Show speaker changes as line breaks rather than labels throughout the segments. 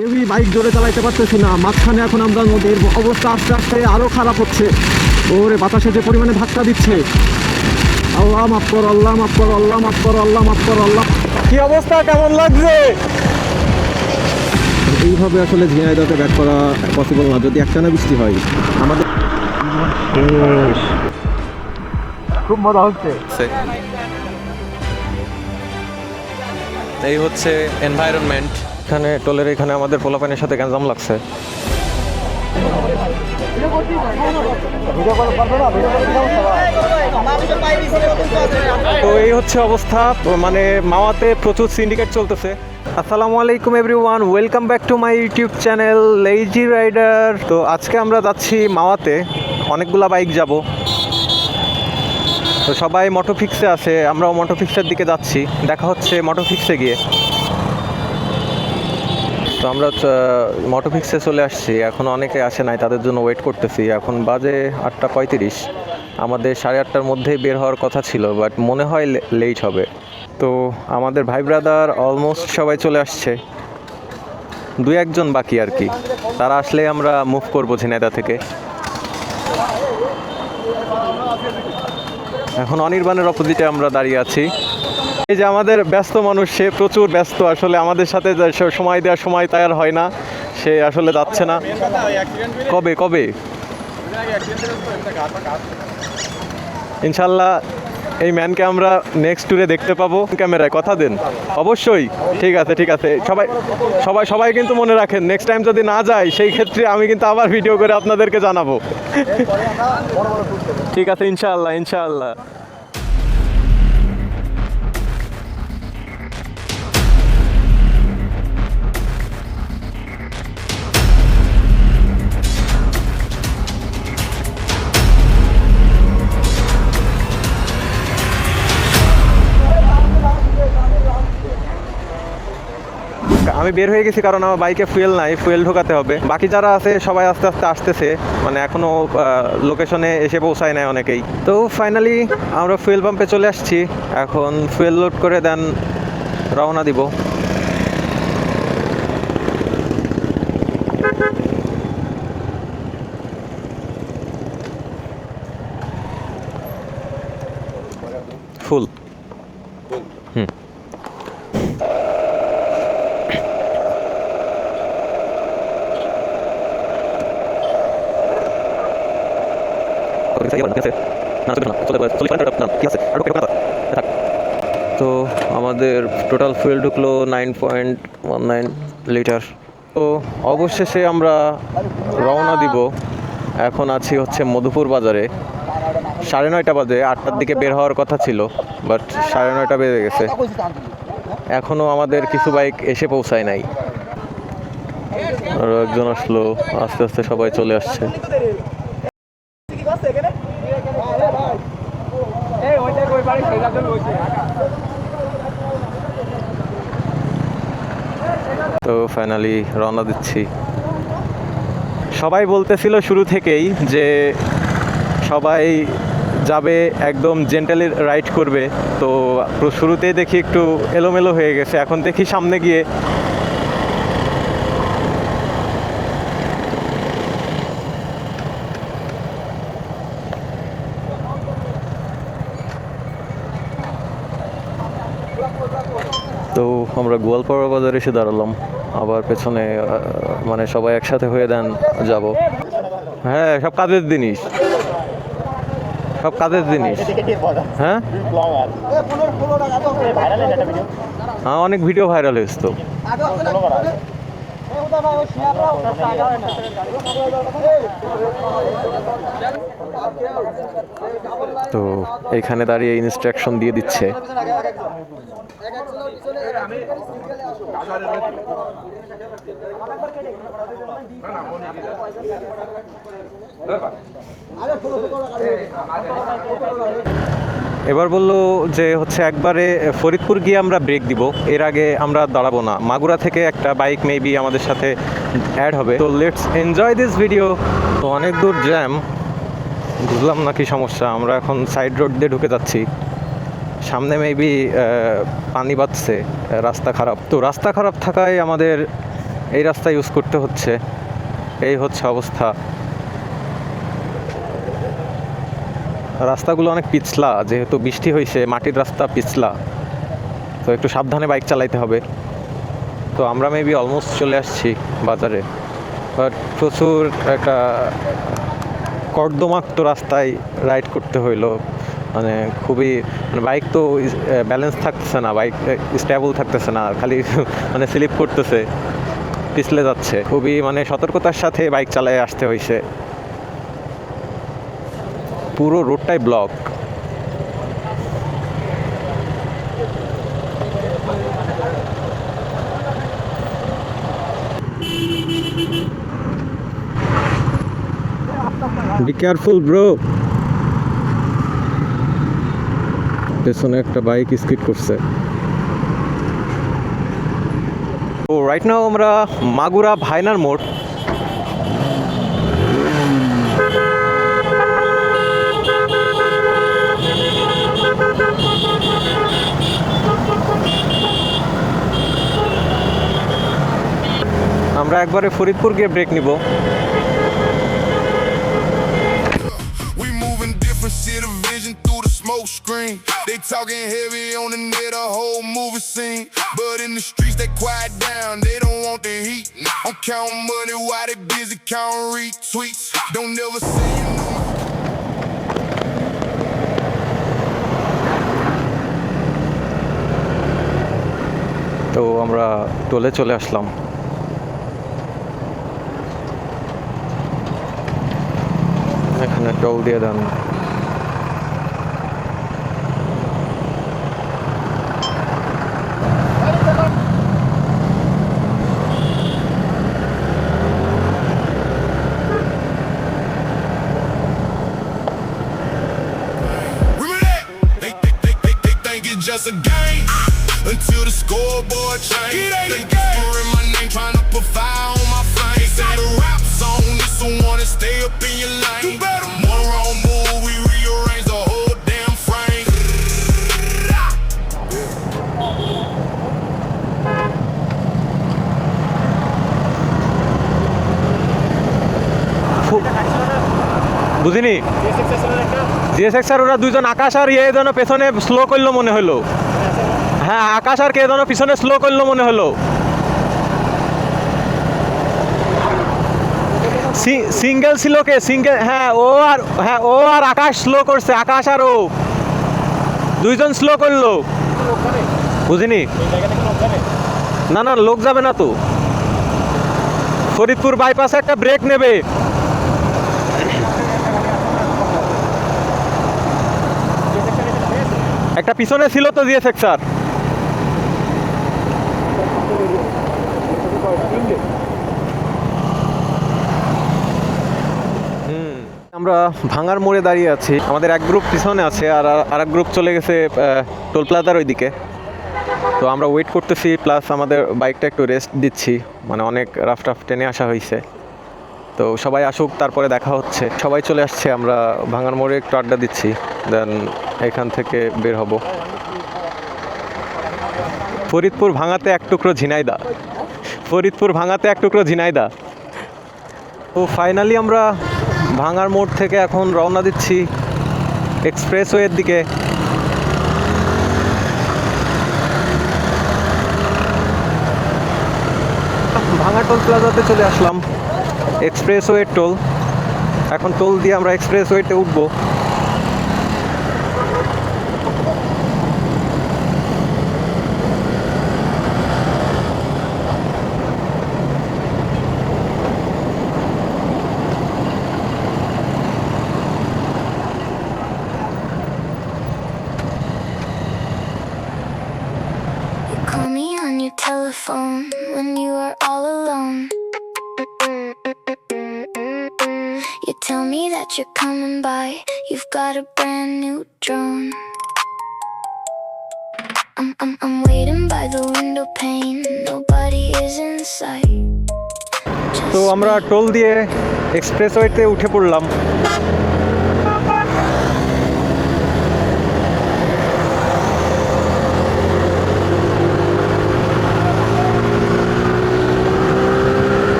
কেউই বাইক জোরে চালাইতে পারতেছি না। মাঝখানে এখন আমরা নদীর অবস্থা আস্তে আস্তে আরো খারাপ হচ্ছে। ওরে বাতাসে যে পরিমাণে ধাক্কা দিচ্ছে, আল্লাহ মাফ কর, আল্লাহ মাফ কর, আল্লাহ মাফ কর, আল্লাহ মাফ কর, আল্লাহ। কি অবস্থা, কেমন লাগছে? এইভাবে আসলে ঝিনাইদহকে ব্যাক করা পসিবল না যদি একটানা বৃষ্টি হয়। আমাদের খুব মজা হচ্ছে।
এই হচ্ছে এনভায়রনমেন্ট।
এখানে টোলের এখানে আমাদের পোলাপানের সাথে গ্যাঞ্জাম লাগছে। তো এই হচ্ছে অবস্থা, মানে মাওয়াতে প্রচুর সিন্ডিকেট চলতেছে। আসসালামু আলাইকুম everyone, welcome back to my YouTube channel lazy rider. তো আজকে আমরা যাচ্ছি মাওয়াতে, অনেকগুলা বাইক যাব। তো সবাই মোটোফিক্সে আছে, আমরাও মোটোফিক্সের দিকে যাচ্ছি। দেখা হচ্ছে মোটোফিক্সে গিয়ে। তো আমরা মোটোফিক্সে চলে আসছি, এখন অনেকে আসে নাই, তাদের জন্য ওয়েট করতেছি। এখন বাজে 8:35। আমাদের 8:30টার মধ্যেই বের হওয়ার কথা ছিল, বাট মনে হয় লেট হবে। তো আমাদের ভাই ব্রাদার অলমোস্ট সবাই চলে আসছে, 2-1 জন বাকি আর কি। তারা আসলে আমরা মুভ করবো ঝিনাইদহ থেকে। এখন অনির্বাণের অপোজিটে আমরা দাঁড়িয়ে আছি। এই যে আমাদের ব্যস্ত মানুষ, সে প্রচুর ব্যস্ত, আসলে আমাদের সাথে সময় দেওয়ার সময় তার হয় না, সে আসলে যাচ্ছে না। কবে কবে ইনশাল্লাহ এই ম্যানকে আমরা নেক্সট ট্যুরে দেখতে পাবো। ক্যামেরায় কথা দেন অবশ্যই। ঠিক আছে ঠিক আছে, সবাই সবাই সবাই কিন্তু মনে রাখেন, নেক্সট টাইম যদি না যায় সেই ক্ষেত্রে আমি কিন্তু আবার ভিডিও করে আপনাদেরকে জানাবো। ঠিক আছে, ইনশাআল্লাহ ইনশাআল্লাহ। আমি বের হয়ে গেছি কারণ আমার বাইকে ফুয়েল নাই, ফুয়েল ঢোকাতে হবে। বাকি যারা আছে সবাই আস্তে আস্তে আসতেছে, মানে এখনও লোকেশনে এসে পৌঁছায় নাই অনেকেই। তো ফাইনালি আমরা ফুয়েল পাম্পে চলে আসছি, এখন ফুয়েল লোড করে দেন রওনা দিব। ফুল তো আমাদের টোটাল ফুয়েল ঢুকলো 9.19 লিটার। তো অবশেষে আমরা রওনা দিব। এখন আছি হচ্ছে মধুপুর বাজারে। 9:30 বাজে, 8টার দিকে বের হওয়ার কথা ছিল, বাট 9:30 বেজে গেছে। এখনও আমাদের কিছু বাইক এসে পৌঁছায় নাই। আরও একজন আসলো, আস্তে আস্তে সবাই চলে আসছে। তো ফাইনালি রওনা দিচ্ছি। সবাই বলতেছিল শুরু থেকেই যে সবাই যাবে একদম জেন্টালি রাইড করবে, তো শুরুতেই দেখি একটু এলোমেলো হয়ে গেছে। এখন দেখি সামনে গিয়ে তো আমরা গোয়ালপাড়া বাজারে এসে দাঁড়ালাম। আবার পেছনে মানে সবাই একসাথে হয়ে দেন যাব। হ্যাঁ, সব কাজের জিনিস, সব কাজের জিনিস। হ্যাঁ হ্যাঁ, অনেক ভিডিও ভাইরাল হয়েছে। তো এইখানে দাঁড়িয়ে ইনস্ট্রাকশন দিয়ে দিচ্ছে। এবার বললো যে হচ্ছে একবারে ফরিদপুর গিয়ে আমরা ব্রেক দিব, এর আগে আমরা দাঁড়াবো না। মাগুরা থেকে একটা বাইক মেবি আমাদের সাথে অ্যাড হবে। তো লেটস এনজয় দিস ভিডিও। তো অনেক দূর জ্যাম, বুঝলাম না কি সমস্যা। আমরা এখন সাইড রোড দিয়ে ঢুকে যাচ্ছি। সামনে মেবি পানি বাঁধছে, রাস্তা খারাপ। তো রাস্তা খারাপ থাকায় আমাদের এই রাস্তা ইউজ করতে হচ্ছে। এই হচ্ছে অবস্থা। রাস্তাগুলো অনেক পিছলা, যেহেতু বৃষ্টি হয়েছে, মাটির রাস্তা পিছলা, তো একটু সাবধানে বাইক চালাইতে হবে। তো আমরা মেবি অলমোস্ট চলে আসছি বাজারে, বাট প্রচুর একটা কর্দমাক্ত রাস্তায় রাইড করতে হইলো। মানে খুবই, মানে বাইক তো ব্যালেন্স থাকতেছে না, বাইক স্টেবল থাকতেছে না, খালি মানে স্লিপ করতেছে, পিছলে যাচ্ছে। খুবই মানে সতর্কতার সাথে বাইক চালায় আসতে হয়েছে। পুরো রোডটাই ব্লক। Be careful, bro. পেছনে একটা বাইক স্কিড করছে। তো রাইট নাও আমরা মাগুরা ভাইনার মোড়। আমরা একবারে ফরিদপুর গিয়ে ব্রেক নিব।
See the vision through the smoke screen. They talking heavy on the net, a whole movie scene. But in the streets they quiet down, they don't want the heat. I'm counting money while they busy counting retweets. Don't never say you know.
তো আমরা টোলে চলে আসলাম। এখানে toll দিয়ে দেন।
Just a game until the scoreboard change. It ain't a game. Whispering my name, trying to put fire on my flame. This ain't a rap song, this the one to stay up in your lane. You better one wrong move, we rearrange the whole damn frame.
বুঝিনি GSX আর ওরা দুইজন, আকাশ আর ইয়ে যেন পেছনে slow করলো মনে হলো। হ্যাঁ, আকাশ আর কে যেন পিছনে স্লো করলো মনে হলো। সিঙ্গেল ছিল কে? সিঙ্গেল, হ্যাঁ ও আর আকাশ স্লো করছে। আকাশ আর ও দুইজন স্লো করলো। বুঝিনি। না না, লোক যাবে না তো। ফরিদপুর বাইপাসে একটা ব্রেক নেবে। একটা পিছনে ছিল তো জিএসএক্স আর। আমরা ভাঙার মোড়ে দাঁড়িয়ে আছি। আমাদের এক গ্রুপ পিছনে আছে, আর আরেক গ্রুপ চলে গেছে টোল প্লাজার ওইদিকে। তো আমরা ওয়েট করতেছি, প্লাস আমাদের বাইকটা একটু রেস্ট দিচ্ছি, মানে অনেক রাফ টেনে আসা হয়েছে। তো সবাই আসুক, তারপরে দেখা হচ্ছে। সবাই চলে আসছে, আমরা ভাঙার মোড়ে একটু আড্ডা দিচ্ছি, দেন এখান থেকে বের হব। ফরিদপুর ভাঙাতে এক টুকরো ঝিনাইদা, ফরিদপুর ভাঙাতে এক টুকরো ঝিনাইদা। তো ফাইনালি আমরা ভাঙার মোড় থেকে এখন রওনা দিচ্ছি এক্সপ্রেসওয়ের দিকে। ভাঙা টোল প্লাজাতে চলে আসলাম, এক্সপ্রেসওয়ে টোল। এখন টোল দিয়ে আমরা এক্সপ্রেসওয়েতে উঠবো।
Call me on your telephone when you are all alone. You tell me that you're coming by. You've got a brand new drone. I'm waiting by the window pane. Nobody is in sight.
তো আমরা toll দিয়ে এক্সপ্রেসওয়েতে উঠে পড়লাম।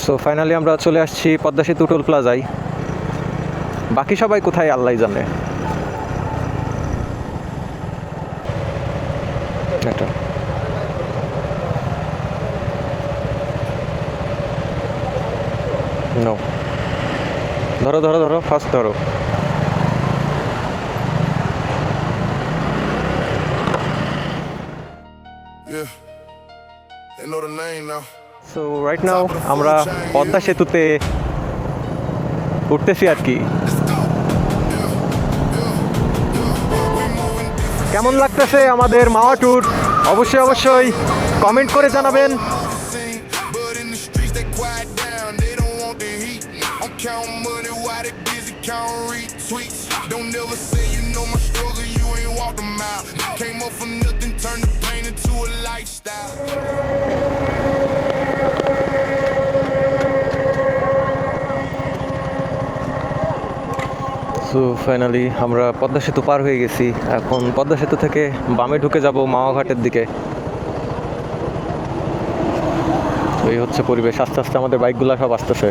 So finally আমরা চলে আসছি পদ্মা সেতু toll প্লাজায়। বাকি সবাই কোথায় আল্লাহ জানে। এটা নো, ধরো ধরো ধরো, ফার্স্ট ধরো।
Yeah, they know the name now.
So right now আমরা পদ্মা সেতুতে উঠতেছি আর কি। কেমন লাগতেছে আমাদের মাওয়া ট্যুর? অবশ্যই অবশ্যই কমেন্ট করে জানাবেন।
Sing, but in the streets they quiet down. They don't want the heat. I'm counting money while they busy counting retweets. Don't never say you know my struggle. You ain't walked a mile. Came up from nothing, turned the pain into a lifestyle.
So finally আমরা পদ্মা সেতু পার হয়ে গেছি। এখন পদ্মা সেতু থেকে বামে ঢুকে যাব মাওয়া ঘাটের দিকে। তো এই হচ্ছে পরিবেশ। আস্তে আস্তে আমাদের বাইকগুলো সব আসতেছে।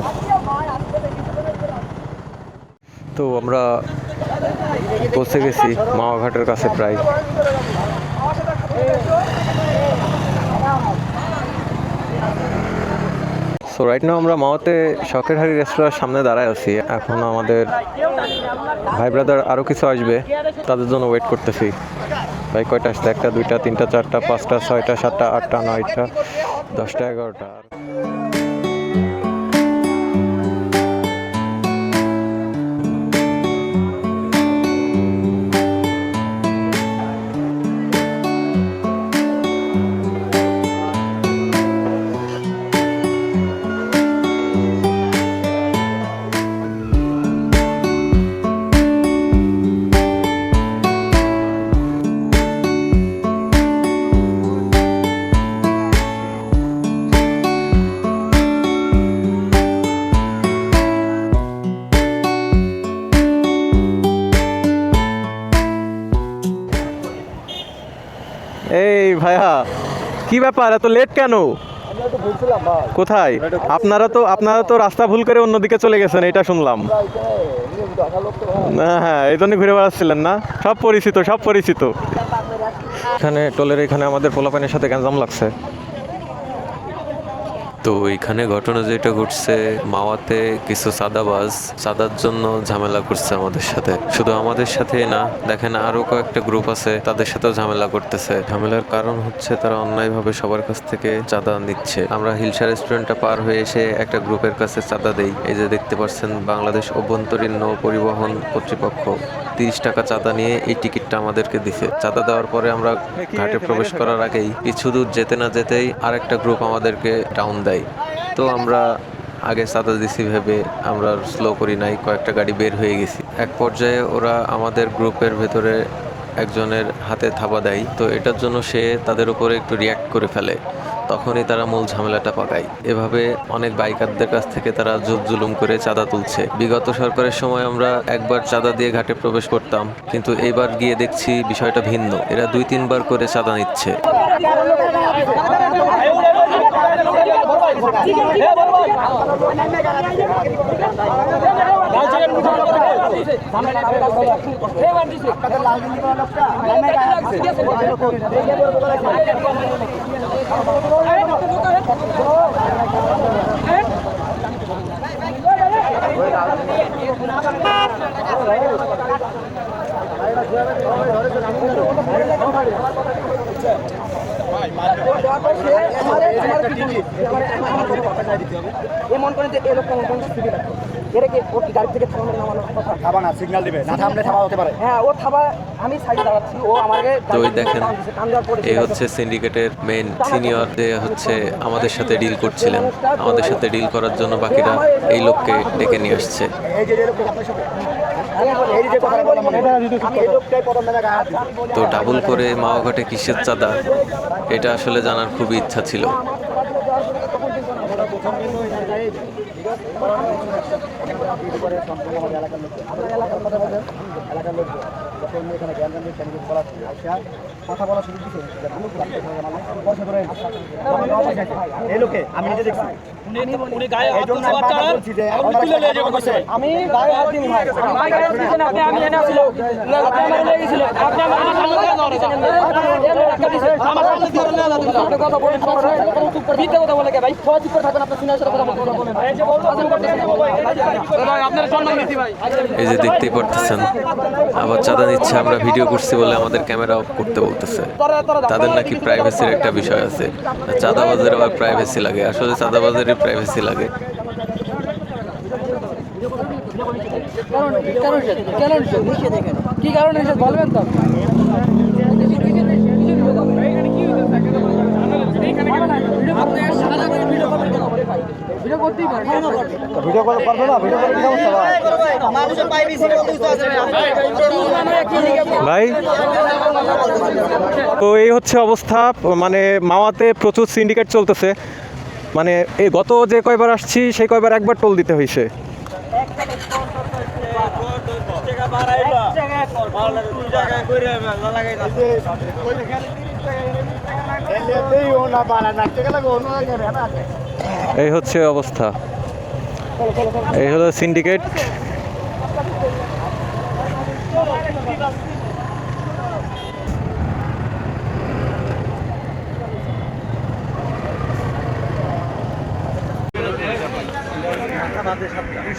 তো আমরা পৌঁছে গেছি মাওয়া ঘাটের কাছে প্রায়। সো রাইট নাও আমরা মাওয়াতে শখের হাড়ি রেস্তোরাঁর সামনে দাঁড়ায় আছি। এখন আমাদের ভাই ব্রাদার আরও কিছু আসবে, তাদের জন্য ওয়েট করতেছি। ভাই কয়টা আসছে? 1টা 2টা 3টা 4টা 5টা 6টা 7টা 8টা 9টা 10টা 11টা। এই ভাইয়া, কি ব্যাপার, এত লেট কেন? কোথায়? আপনারা তো রাস্তা ভুল করে অন্যদিকে চলে গেছেন, এটা শুনলাম। না হ্যাঁ, এই জন্য ঘুরে বেড়াচ্ছিলেন না? সব পরিচিত। এখানে টোলের এখানে আমাদের পোলাপানের সাথে গ্যাঞ্জাম লাগছে।
তো এখানে ঘটনা যেটা ঘটছে, মাওয়াতে কিছু চাঁদার জন্য ঝামেলা করছে আমাদের সাথে। শুধু আমাদের সাথে না, দেখেন আরো কয়েকটা গ্রুপ আছে, তাদের সাথেও ঝামেলা করতেছে। ঝামেলার কারণ হচ্ছে তারা অন্যায়ভাবে সবার কাছ থেকে চাঁদা নিচ্ছে। আমরা হিলসা রেস্টুরেন্টটা পার হয়ে এসে একটা গ্রুপের কাছে চাঁদা দেই। এই যে দেখতে পাচ্ছেন, বাংলাদেশ অভ্যন্তরীণ নৌ পরিবহন কর্তৃপক্ষ 30 টাকা চাঁদা নিয়ে এই টিকিটটা আমাদেরকে দিছে। চাঁদা দেওয়ার পরে আমরা ঘাটে প্রবেশ করার আগেই কিছু দূর যেতে না যেতেই আরেকটা গ্রুপ আমাদেরকে ডাউন দেয়। তো আমরা আগে চাঁদা দিছি ভেবে আমরা স্লো করি নাই, কয়েকটা গাড়ি বের হয়ে গেছি। এক পর্যায়ে ওরা আমাদের গ্রুপের ভেতরে একজনের হাতে থাবা দেয়। তো এটার জন্য সে তাদের উপরে একটু রিয়্যাক্ট করে ফেলে। তখনই তারা মূল ঝামেলাটা পাকায়। এভাবে অনেক বাইকারদের কাছ থেকে তারা জুলুম করে চাঁদা তুলছে। বিগত সরকারের সময় আমরা একবার চাঁদা দিয়ে ঘাটে প্রবেশ করতাম, কিন্তু এইবার গিয়ে দেখছি বিষয়টা ভিন্ন। এরা 2-3 বার করে চাঁদা নিচ্ছে।
এমন করে যে এরকম এটা কি ওর গাড়ি থেকে থামানোর কথা? থাবা না, সিগন্যাল দিবে, না থামলে থাবা হতে পারে। হ্যাঁ, ও থাবা, আমি সাইডে দাঁড়াচ্ছি, ও আমাকে।
তো ওই দেখেন, এই হচ্ছে সিন্ডিকেটের মেইন সিনিয়র, যে হচ্ছে আমাদের সাথে ডিল করছিলেন। আমাদের সাথে ডিল করার জন্য বাকিরা এই লোককে ডেকে নিয়ে আসছে। তো ডাবল করে মাওয়াঘাটে কিসের চাঁদা, এটা আসলে জানার খুবই ইচ্ছা ছিল।
এলাকার লোক যখন এখানে জ্ঞান জ্ঞান চ্যানেল বলা আইসা কথা বলা শুরু দিচ্ছে আমি পয়সা ধরে এই লোকে আমি নিজে দেখছি
উনি গায়ে হাত দিতে বাচ্চা আপনি তুলে নিয়ে যাবেন কইছে
আমি গায়ে হাত দিই ভাই
আমি গায়ে হাত দিছেন আপনি আমি এনে ছিল আপনি আমার নিয়ে গেছিলেন আপনি আমার আমার সামনে দিয়ে নিয়ে যাবেন আপনি কথা বলেন বিতে কথা বলে কে ভাই চুপ করে থাকবেন আপনি সিনিয়র সাথে কথা বলেন এই যে বলবো ভাই আপনার সম্মান দিছি ভাই
এই যে দেখতেই পারতেছেন আবার চাঁদা নিচ্ছে, আমরা ভিডিও করছি বলে আমাদের ক্যামেরা অফ করতে বলতেছে। তাদের নাকি প্রাইভেসির একটা বিষয় আছে, চাঁদাবাজের আবার প্রাইভেসি লাগে, আসলে চাঁদাবাজেরই প্রাইভেসি লাগে।
কি কারণে বলবেন তো
ভিডিও কল করবে না ভিডিও করে কি সমস্যা ভাই মানুষের প্রাইভেসি নিয়ে বুঝতে আছে
ভাই তো এই হচ্ছে অবস্থা, মানে মাওয়াতে প্রচুর সিন্ডিকেট চলতেছে। মানে এই গত যে কয়বার আসছি সেই কয়বার একবার টোল দিতে হয়েছে। এই হচ্ছে অবস্থা, এই হলো সিন্ডিকেট।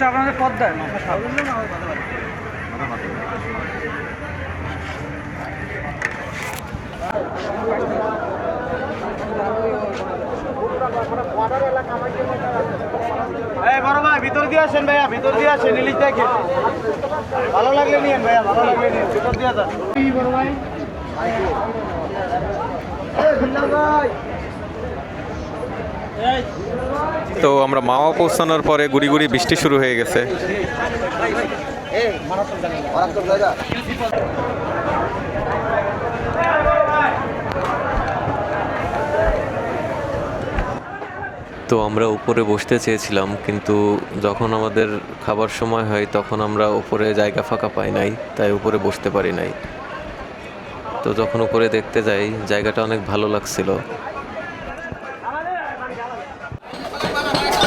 আপনাদের পদ দেয়
বড় ভাই ভিতর দিয়ে আসেন ভাইয়া, ভিতর দিয়ে আসেন ইলিশ দেখে ভালো লাগলে নিয়েন ভাইয়া, ভালো লাগলে নিয়েন ভিতর দিয়ে যান বড় ভাই
তো আমরা মাওয়া পৌঁছানোর পরে গুড়ি গুড়ি বৃষ্টি শুরু হয়ে গেছে।
তো আমরা উপরে বসতে চেয়েছিলাম, কিন্তু যখন আমাদের খাবার সময় হয় তখন আমরা উপরে জায়গা ফাঁকা পাই নাই, তাই উপরে বসতে পারি নাই। তো যখন উপরে দেখতে যাই জায়গাটা অনেক ভালো লাগছিল।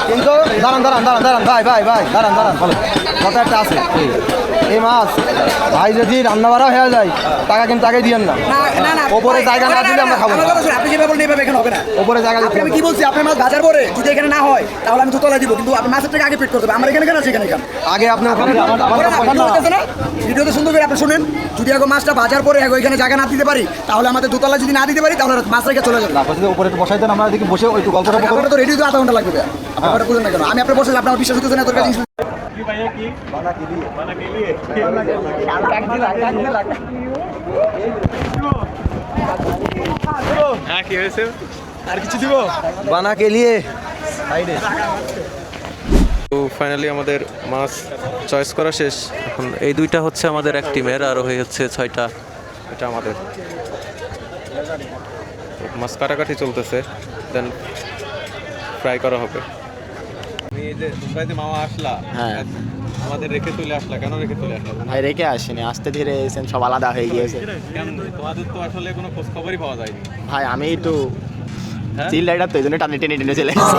কিন্তু দাঁড়ান দাঁড়ান দাঁড়ান দাঁড়ান ভাই ভাই ভাই দাঁড়ান দাঁড়ান ভালো কথা একটা আছে এই মাছ ভাই যদি রান্না বাড়া হয়ে যায় টাকা কিন্তু আগে দিয়েন না, ওপরে জায়গা না দিলে আমরা খাবো না।
আপনি যেভাবে বলেন এইভাবে এখানে হবে না।
ওপরে জায়গা দিতে
আমি কি বলছি, আপনার মাছ বাজার পরে যদি এখানে না হয় তাহলে আমি দুতলা দিব, কিন্তু আপনি মাছের টাকা আগে পেড করতে হবে। আমার এখানে কেন আছে এখানে
আগে আপনি ওখানে
ভিডিওতে সুন্দর করে আপনি শুনেন, যদি আগে মাছটা বাজার পরে এখানে জায়গা না দিতে পারি তাহলে আমাদের দুতলা যদি না দিতে পারি তাহলে মাছ রেখে চলে যাবে।
উপরে একটু বসাই দেন, আমরা এদিকে বসে ওই গল্পটা
আপনার তো রেডি তো আধা ঘন্টা লাগবে, আপনারা বুঝেন না কেন? আমি আপনার বসে আপনার বিশ্বাস হতেছে না তোর কাছে
আর কিছু দিব বানা কে লিয়ে।
তো ফাইনালি আমাদের মাছ চয়েস করা শেষ।
এখন এই দুইটা হচ্ছে আমাদের এক টিমের, আর হয়ে হচ্ছে 6টা।
এটা আমাদের মাছ কাটাকাটি চলতেছে, দেন ফ্রাই করা হবে। তুমি এই যে তোমরা যে মামা আসলা,
হ্যাঁ
আমাদের রেখে চলে আসলা, কেন রেখে চলে আসলা?
ভাই রেখে আসেনি, আস্তে ধীরে এসেছেন, সব আলাদা হয়ে গিয়েছে।
কেন তোমাদের তো আসলে কোনো খোঁজ খবরই পাওয়া যায়নি।
ভাই আমি একটু চিল রাইডার তো এই জন্য টানে টেনে টেনে চলে এসেছি।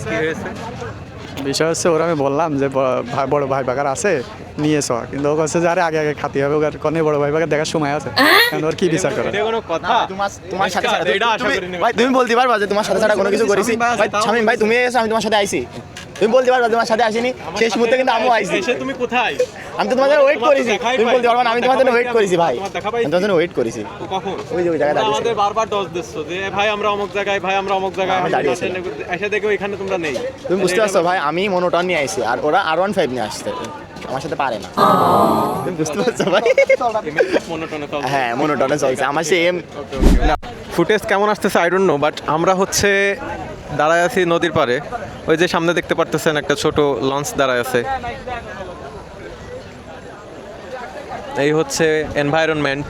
কি হয়েছে?
বিষয় হচ্ছে ওরা আমি বললাম যে বড় ভাই বাগার আছে নিয়ে এসো, কিন্তু ও কাছে যে আরে আগে আগে খাতে হবে, ওর কোনো বড় ভাই বাগার দেখার সময় আছে, কারণ ওর কি বিচার করে।
এটা কোনো কথা?
তোমার সাথে সাথে
এটা আশা করিনি।
ভাই তুমি বলতে পারবা যে তোমার সাথে সাথে কোনো কিছু করেছি? ভাই শামীম ভাই তুমি এসে আমি তোমার সাথে আইছি, তুমি বলতে পারবা তোমার সাথে আসিনি? শেষ মুহূর্তে কিন্তু আমিও আইছি।
এসে তুমি কোথায়?
আমি তো তোমাদের ওয়েট করেছি, তুমি বলতে পারবা না আমি তোমাদের ওয়েট করেছি ভাই,
তোমার দেখা পাইছি?
আমি তোমাদের ওয়েট করেছি।
কখন?
ওই যে ওই জায়গায় দাঁড়িয়ে
আমাদের বারবার দশ দিচ্ছো যে ভাই আমরা অমুক জায়গায়, ভাই আমরা অমুক জায়গায়,
আমি দাঁড়িয়ে আছি।
এসে দেখো এখানে তোমরা নেই।
তুমি বুঝতে পারছো ভাই, আমি মনোটন নিয়ে আইছি আর ওরা R15 নিয়ে আসছে, আমার সাথে পারে না। তুমি বুঝতে পারছো ভাই? হ্যাঁ মনোটনে চলছে আমার সেম।
ফুটেজ কেমন আসতেছে আই ডোন্ট নো, বাট আমরা হচ্ছে দাঁড়ায় আছি নদীর পাড়ে। ওই যে সামনে দেখতে পারতেছেন একটা ছোট লঞ্চ দাঁড়ায় আছে। এই হচ্ছে এনভায়রনমেন্ট,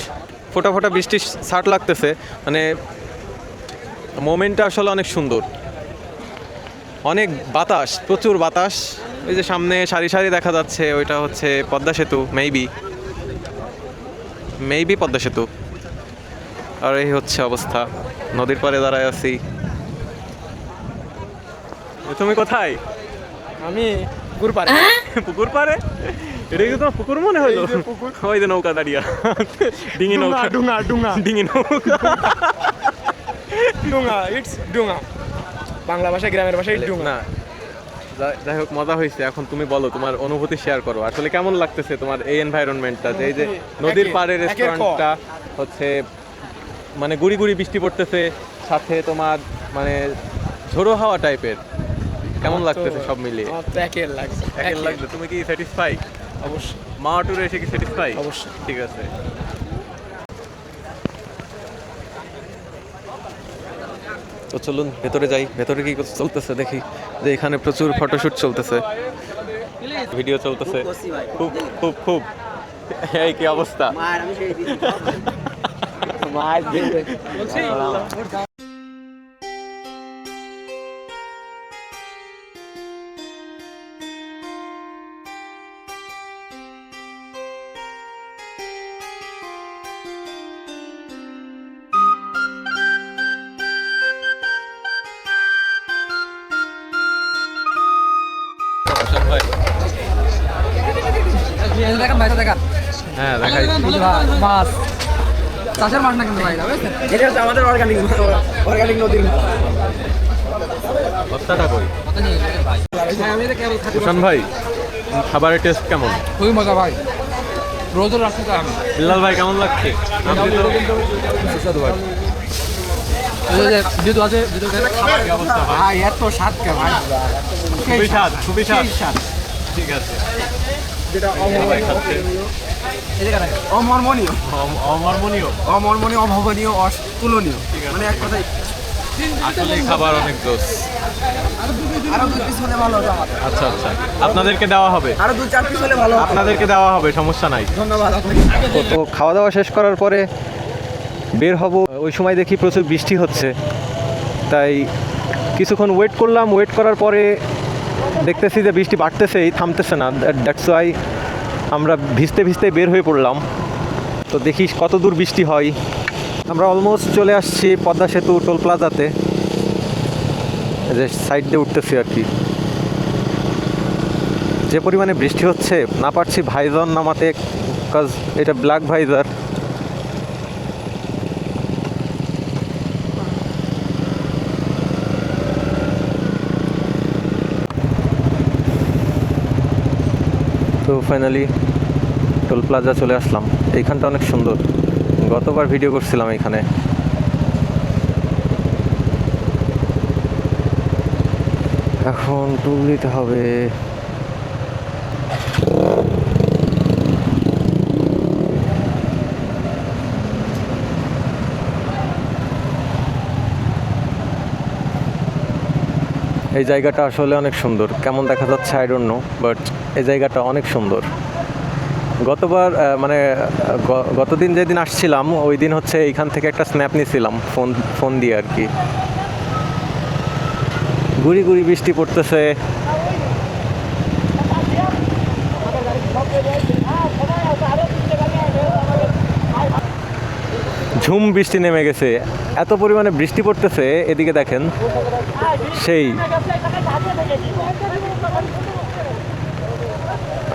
ফোটা ফোটা বৃষ্টি ছাট লাগতেছে, মানে মোমেন্টটা আসলে অনেক সুন্দর, অনেক বাতাস, প্রচুর বাতাস। ওই যে সামনে সারি সারি দেখা যাচ্ছে, ওইটা হচ্ছে পদ্মা সেতু মেবি। মেবি পদ্মা সেতু। আর এই হচ্ছে অবস্থা, নদীর পাড়ে দাঁড়ায় আছি। তুমি কোথায়?
আমি পুকুর পাড়ে।
পুকুর পাড়ে? এটা কি তোমার পুকুর মনে হলো? ওই যে নৌকা দাঁড়িয়ে, ডিঙি নৌকা,
ডুঙা ডুঙা
ডিঙি নৌকা।
ডুঙা, ইটস ডুঙা। বাংলা ভাষায়, গ্রামের ভাষায় ডুঙা।
না, যাই হোক, মজা হয়েছে। এখন তুমি বলো, তোমার অনুভূতি শেয়ার করো। আসলে কেমন লাগতেছে তোমার এই এনভায়রনমেন্টটা, যে এই যে নদীর পাড়ে রেস্টুরেন্টটা হচ্ছে, মানে গুড়ি গুড়ি বৃষ্টি পড়তেছে, সাথে তোমার মানে ঝোড়ো হাওয়া টাইপের, কেমন লাগতেছে সব মিলিয়ে?
আমার তো একের লাগছে।
একের লাগবে। তুমি কি স্যাটিসফাই?
অবশ্যই
মাওয়া ট্যুরে এসে কি স্যাটিসফাই?
অবশ্যই।
ঠিক আছে। তো চলুন ভেতরে যাই। ভেতরে কি চলতেছে দেখি। যে এখানে প্রচুর ফটোশুট চলতেছে, ভিডিও চলতেছে। খুব খুব খুব। এই কি অবস্থা?
দেখান ভাই, দেখান।
হ্যাঁ দেখাই।
মাছ, চাষের মাছ না কিন্তু ভাই, বুঝছেন? এটা হচ্ছে আমাদের অর্গানিক নদীর মাছ।
বস্তাটা কই?
হ্যাঁ, আমি এটা কেবল খাতে
সুশান ভাই, খাবারের টেস্ট কেমন?
খুবই মজা ভাই। রোজের রাস্তাতে আমি
বিল্লাল ভাই কেমন লাগছে? আপনি তো
সুস্বাদু ভাই। যেহেতু আছে, যেহেতু খাবার
কি অবস্থা ভাই?
ভাই, এত স্বাদ কে ভাই,
খুবই স্বাদ, খুবই স্বাদ।
সেই স্বাদ।
ঠিক আছে।
যেটা
ভাই খাচ্ছে।
অমর্মনীয়,
অমর্মনীয়,
অমর্মনীয়, অভাবনীয়, অতুলনীয়, মানে এক কথাই।
আসলে খাবার অনেক দোষ।
আরো 2 পিস হলে ভালো হতো আমাদের।
আচ্ছা আচ্ছা, আপনাদেরকে দেওয়া হবে,
আরো 2-4 পিস হলে ভালো হতো।
আপনাদেরকে দেওয়া হবে, সমস্যা নাই।
ধন্যবাদ আপনাকে।
তো খাওয়া দাওয়া শেষ করার পরে বের হব। ওই সময় দেখি প্রচুর বৃষ্টি হচ্ছে, তাই কিছুক্ষণ ওয়েট করলাম। ওয়েট করার পরে দেখতেছি যে বৃষ্টি বাড়তেছেই, থামতেছে না। দ্যাটস ওয়াই আমরা ভিজতে ভিজতে বের হয়ে পড়লাম। তো দেখি কত দূর বৃষ্টি হয়। আমরা অলমোস্ট চলে আসছি পদ্মা সেতু টোল প্লাজাতে, যে সাইড দিয়ে উঠতেছি আর কি। যে পরিমাণে বৃষ্টি হচ্ছে, না পারছি ভাইজন নামাতে, কাজ এটা ব্ল্যাক ভাইজার। তো ফাইনালি টোল প্লাজা চলে আসলাম। এইখানটা অনেক সুন্দর, গতবার ভিডিও করছিলাম এখানে। এখন টুল দিতে হবে। এই জায়গাটা আসলে অনেক সুন্দর, কেমন দেখা যাচ্ছে আই ডোন্ট নো, বাট এই জায়গাটা অনেক সুন্দর। গতবার মানে গতদিন যেদিন আসছিলাম, ওই দিন হচ্ছে এইখান থেকে একটা স্ন্যাপ নিয়েছিলাম ফোন দিয়ে আর কি। গুড়ি গুড়ি বৃষ্টি পড়তেছে। ঝুম বৃষ্টি নেমে গেছে, এত পরিমাণে বৃষ্টি পড়তেছে। এদিকে দেখেন, সেই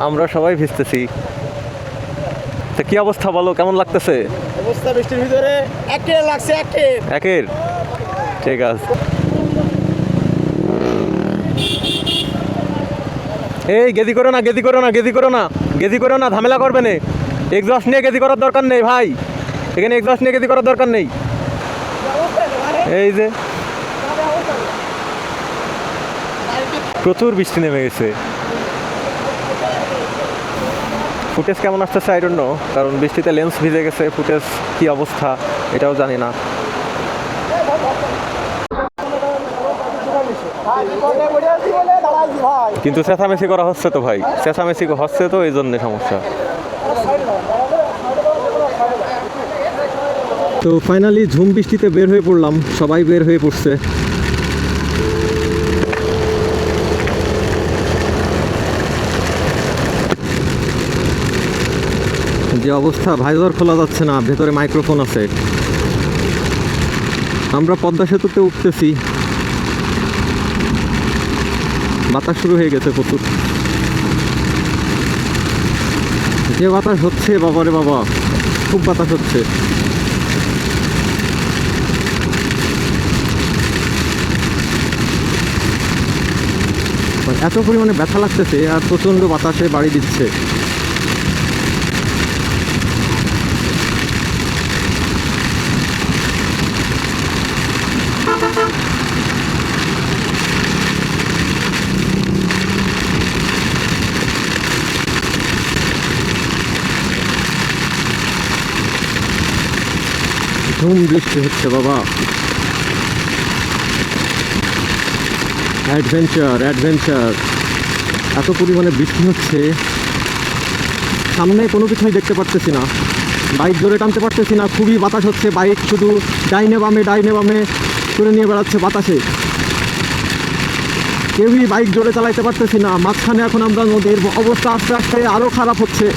আমরা সবাই ভিজতেছি। তো কি অবস্থা বলো, কেমন লাগতেছে?
অবস্থা বৃষ্টির ভিতরে একের লাগছে,
একের। ঠিক আছে। এই গেদি করো না, গেদি করো না, গেদি করো না, গেদি করো না, ঝামেলা করবে না। এক্সস্ট নিয়ে গেদি করার দরকার নেই ভাই, এখানে এক্সস্ট নিয়ে গেদি করার দরকার নেই। এই যে প্রচুর বৃষ্টি নেমে গেছে। ফুটেজ কেমন আসতেছে আই ডোন্ট নো, কারণ বৃষ্টিতে লেন্স ভিজে গেছে। ফুটেজ কি অবস্থা এটাও জানি না। কিন্তু চেঁচামেচি করা হচ্ছে তো ভাই, চেঁচামেচি হচ্ছে তো, এই জন্য সমস্যা। তো ফাইনালি ঝুম বৃষ্টিতে বের হয়ে পড়লাম, সবাই বের হয়ে পড়ছে। যে অবস্থা, ভাইজার খোলা যাচ্ছে না, ভেতরে মাইক্রোফোন আছে। আমরা পদ্মা সেতুতে উঠতেছি, বাতাস শুরু হয়ে গেছে প্রচুর। যে বাতাস হচ্ছে বাবারে বাবা, খুব বাতাস হচ্ছে। এত পরিমাণে ব্যথা লাগতেছে আর প্রচণ্ড বাতাসে বাড়ি দিচ্ছে। ঝুম বৃষ্টি হচ্ছে বাবা। অ্যাডভেঞ্চার অ্যাডভেঞ্চার, এত পরিমাণে বৃষ্টি হচ্ছে, সামনে কোনো কিছুই দেখতে পারতেছি না, বাইক জোরে টানতে পারতেছি না, খুবই বাতাস হচ্ছে। বাইক শুধু ডাইনে বামে করে নিয়ে বেড়াচ্ছে বাতাসে, কেউই বাইক জোরে চালাইতে পারতেছি না। মাঝখানে এখন আমরা নদীর অবস্থা আস্তে আস্তে আরও খারাপ হচ্ছে।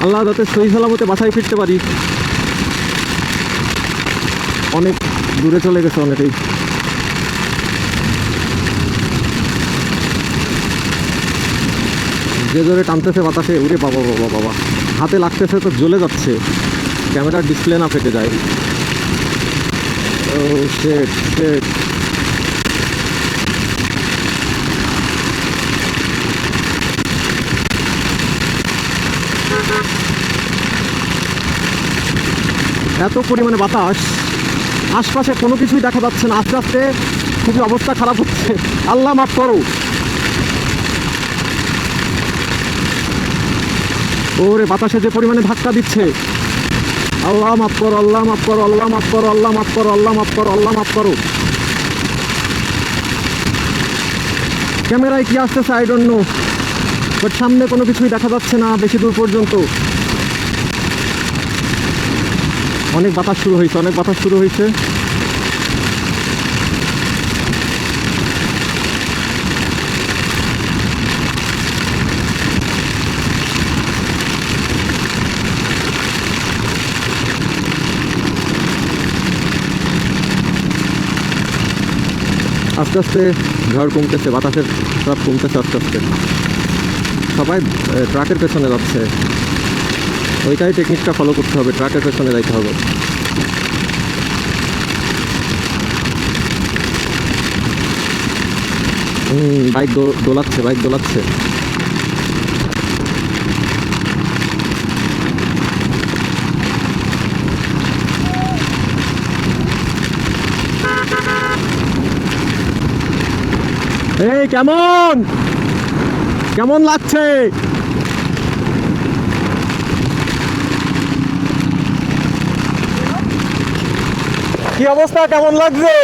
আল্লাহ যাতে সহি সালামতে বাসায় ফিরতে পারি। অনেক দূরে চলে গেছে অনেকেই। যে জোরে টানতেছে বাতাসে, উড়ে বাবা বাবা বাবা, হাতে লাগতেছে তো জ্বলে যাচ্ছে, ক্যামেরার ডিসপ্লে না ফেটে যায়। ও শিট শিট। এত পরিমাণে বাতাস, আশপাশে কোনো কিছুই দেখা যাচ্ছে না। আস্তে আস্তে খুবই অবস্থা খারাপ হচ্ছে। আল্লাহ মাফ করো। ওরে বাতাসে যে পরিমাণে ধাক্কা দিচ্ছে, আল্লাহ মাফ করো, আল্লাহ মাফ করো, আল্লাহ মাফ করো, আল্লাহ মাফ করো, আল্লাহ মাফ করো, আল্লাহ মাফ করো। ক্যামেরায় কি আসতেছে আই ডোন্ট নো, বাট সামনে কোনো কিছুই দেখা যাচ্ছে না বেশি দূর পর্যন্ত। অনেক বাতাস শুরু হয়েছে, অনেক বাতাস শুরু হয়েছে। আস্তে আস্তে ঝড় কমতেছে, বাতাসের সব কমতেছে আস্তে আস্তে। সবাই ট্রাকের পেছনে যাচ্ছে, ওইটাই টেকনিকটা ফলো করতে হবে, ট্রাকের পেছনে যাইতে হবে। বাইক দোলাচ্ছে, বাইক দোলাচ্ছে। এই কেমন কেমন লাগছে? কি অবস্থা, কেমন লাগছে?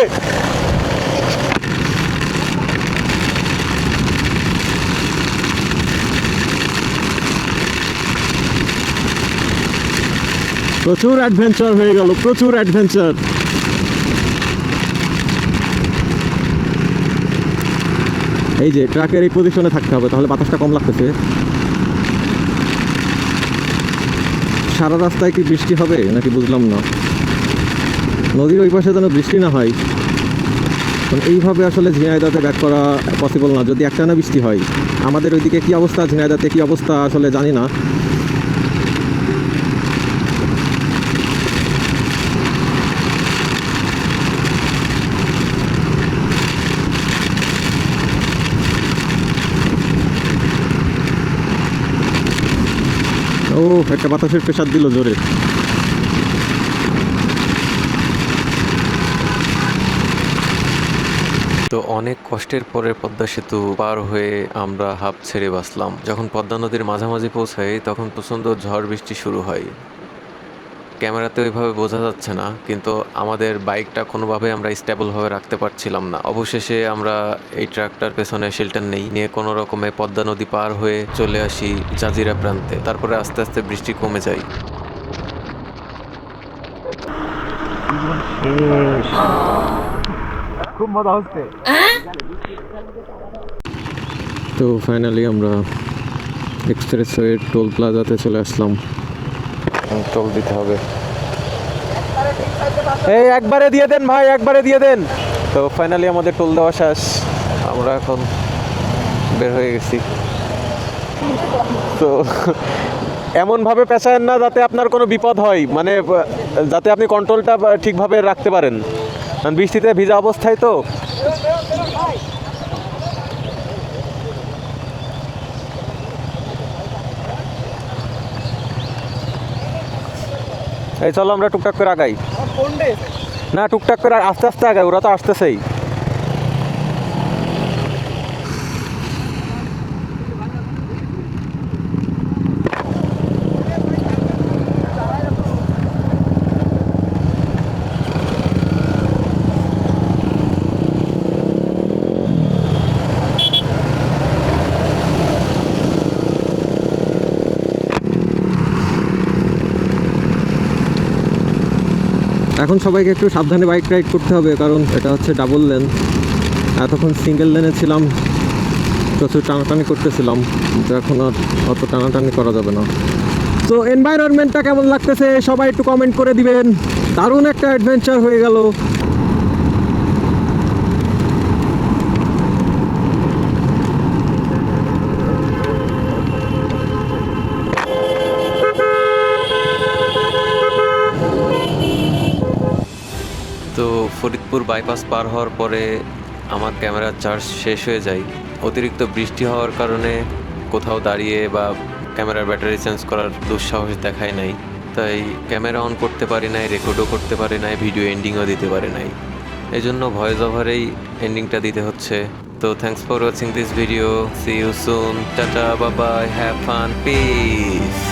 প্রচুর অ্যাডভেঞ্চার হয়ে গেল, প্রচুর অ্যাডভেঞ্চার। এই যে ট্রাকের এই পজিশনে থাকতে হবে, তাহলে বাতাসটা কম লাগতেছে। সারা রাস্তায় কি বৃষ্টি হবে নাকি বুঝলাম না। নদীর ওই পাশে যেন বৃষ্টি না হয়। এইভাবে আসলে ঝিনাইদহে ব্যাক করা পসিবল না যদি একটানা বৃষ্টি হয়। আমাদের ওইদিকে কী অবস্থা, ঝিনাইদহে কী অবস্থা আসলে জানি না। ও একটা বাতাসের প্রেসার দিল জোরে।
তো অনেক কষ্টের পরে পদ্মা সেতু পার হয়ে আমরা হাঁপ ছেড়ে বাঁচলাম। যখন পদ্মা নদীর মাঝামাঝি পৌঁছাই তখন প্রচণ্ড ঝড় বৃষ্টি শুরু হয়। ক্যামেরাতে ওইভাবে বোঝা যাচ্ছে না, কিন্তু আমাদের বাইকটা কোনোভাবে আমরা স্টেবলভাবে রাখতে পারছিলাম না। অবশেষে আমরা এই ট্রাকটার পেছনে শেল্টার নিয়ে কোনো রকমে পদ্মা নদী পার হয়ে চলে আসি জাজিরা প্রান্তে। তারপরে আস্তে আস্তে বৃষ্টি কমে যায়।
খুব মজা হচ্ছে।
তো ফাইনালি আমরা এক্সপ্রেসওয়ে টোল প্লাজাতে চলে আসলাম। টোল দিতে হবে। এই একবারে দিয়ে দেন ভাই, একবারে দিয়ে দেন। তো ফাইনালি আমাদের টোল দেওয়া শেষ, আমরা এখন বের হয়ে গেছি। তো এমনভাবে পেঁচায়েন না যাতে আপনার কোনো বিপদ হয়, মানে যাতে আপনি কন্ট্রোলটা ঠিকভাবে রাখতে পারেন, কারণ বৃষ্টিতে ভিজা অবস্থায় তো। এই চলো আমরা টুকটাক করে আগাই। না টুকটাক করে আস্তে আস্তে আগাই, ওরা তো আসতেছেই। এখন সবাইকে একটু সাবধানে বাইক রাইড করতে হবে, কারণ এটা হচ্ছে ডাবল লেন। এতক্ষণ সিঙ্গেল লেনে ছিলাম, প্রচুর টানাটানি করতেছিলাম, কিন্তু এখন আর অত টানাটানি করা যাবে না। তো এনভায়রনমেন্টটা কেমন লাগতেছে সবাই একটু কমেন্ট করে দিবেন। দারুণ একটা অ্যাডভেঞ্চার হয়ে গেল।
তো ফরিদপুর বাইপাস পার হওয়ার পরে আমার ক্যামেরার চার্জ শেষ হয়ে যায়। অতিরিক্ত বৃষ্টি হওয়ার কারণে কোথাও দাঁড়িয়ে বা ক্যামেরার ব্যাটারি চেঞ্জ করার দুঃসাহস দেখায় নাই, তাই ক্যামেরা অন করতে পারি নাই, রেকর্ডও করতে পারি নাই, ভিডিও এন্ডিংও দিতে পারি নাই। এই জন্য ভয়েস ওভারেই এন্ডিংটা দিতে হচ্ছে। তো thanks for watching this video, see you soon, tata, bye bye, have fun, piece.